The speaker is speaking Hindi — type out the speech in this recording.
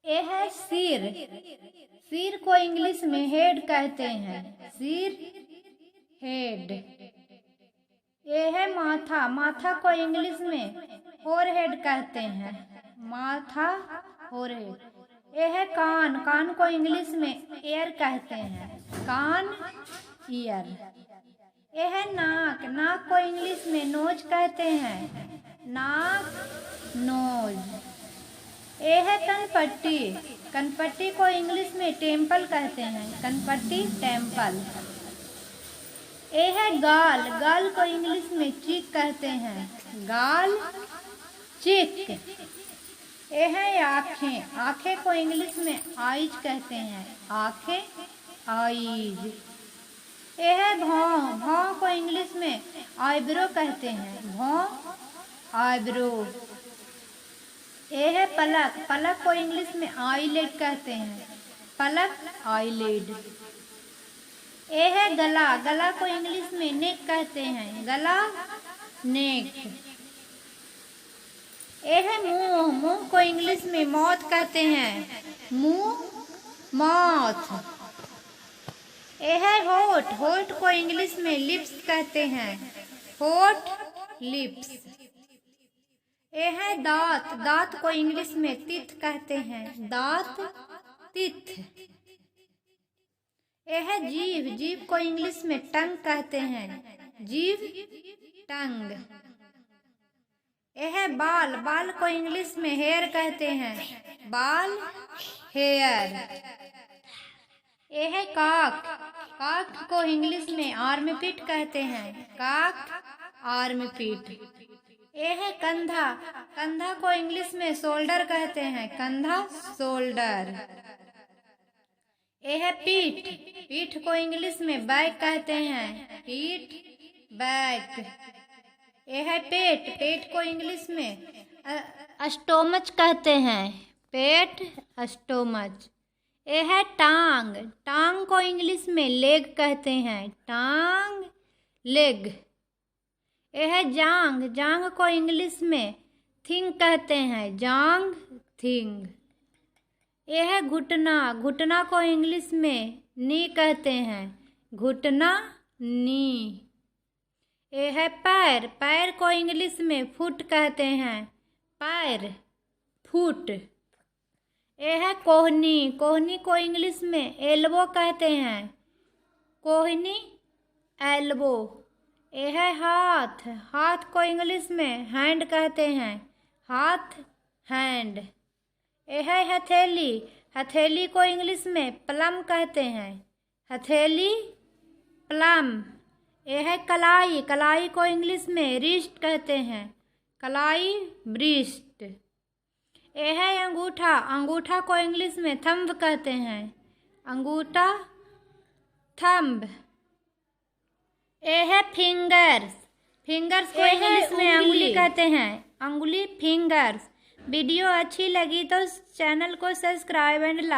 ए है सिर। सिर को इंग्लिश में हेड कहते हैं। सिर, हेड। ए है माथा। माथा को इंग्लिश में फोरहेड कहते हैं। माथा, फोरहेड। ए है कान। कान को इंग्लिश में ईयर कहते हैं। कान, ईयर। ए है नाक। नाक को इंग्लिश में नोज कहते हैं। नाक, नोज। ए है कनपट्टी। कनपट्टी को इंग्लिश में टेम्पल कहते हैं। कनपट्टी, टेम्पल। ए है गाल। गाल को इंग्लिश में चीक कहते हैं। गाल, चिक। ए है आँखें। आँखें को इंग्लिश में आइज कहते हैं। आँखें, आइज। ए है भौं। भौं को इंग्लिश में आईब्रो कहते हैं। भौं, आईब्रो। ए है पलक। पलक को इंग्लिश में आईलेड कहते हैं। पलक, आईलेड। ए है गला। गला को इंग्लिश में नेक कहते हैं। गला, नेक। ए है मुंह। मुंह को इंग्लिश में माउथ कहते हैं। मुंह, माउथ। ए है होठ। होठ को इंग्लिश में लिप्स कहते हैं। होठ, लिप्स। ए है दांत। दांत को इंग्लिश में टीथ कहते हैं। दांत, टीथ। ए है जीभ। जीभ को इंग्लिश में टंग कहते हैं। जीभ, टंग। ए है बाल। बाल को इंग्लिश में हेयर कहते हैं। बाल, हेयर। ए है काक। काक को इंग्लिश में आर्मपिट कहते हैं। काक, आर्मपिट। ए है कंधा। कंधा को इंग्लिश में शोल्डर कहते हैं। कंधा, शोल्डर। ए है पीठ। पीठ को इंग्लिश में बैक कहते हैं। पीठ, बैक। ए है पेट। पेट को इंग्लिश में स्टोमच कहते हैं। पेट, स्टोमच। ए है टांग। टांग को इंग्लिश में लेग कहते हैं। टांग, लेग। ए है जांग। जांग को इंग्लिश में थिंग कहते हैं। जांग, थिंग। ए है घुटना। घुटना को इंग्लिश में नी कहते हैं। घुटना, नी। ए है पैर। पैर को इंग्लिश में फुट कहते हैं। पैर, फुट। ए है कोहनी। कोहनी को इंग्लिश में एल्बो कहते हैं। कोहनी, एल्बो। ए है हाथ। हाथ को इंग्लिश में हैंड कहते हैं। हाथ, हैंड। ए है हथेली। हथेली को इंग्लिश में प्लम कहते हैं। हथेली, प्लम। ए है कलाई। कलाई को इंग्लिश में रिस्ट कहते हैं। कलाई, ब्रिस्ट। ए है अंगूठा। अंगूठा को इंग्लिश में थंब कहते हैं। अंगूठा, थंब। ए है फिंगर्स। फिंगर्स को इंग्लिश में अंगुली कहते हैं। अंगुली, फिंगर्स। वीडियो अच्छी लगी तो चैनल को सब्सक्राइब एंड लाइक।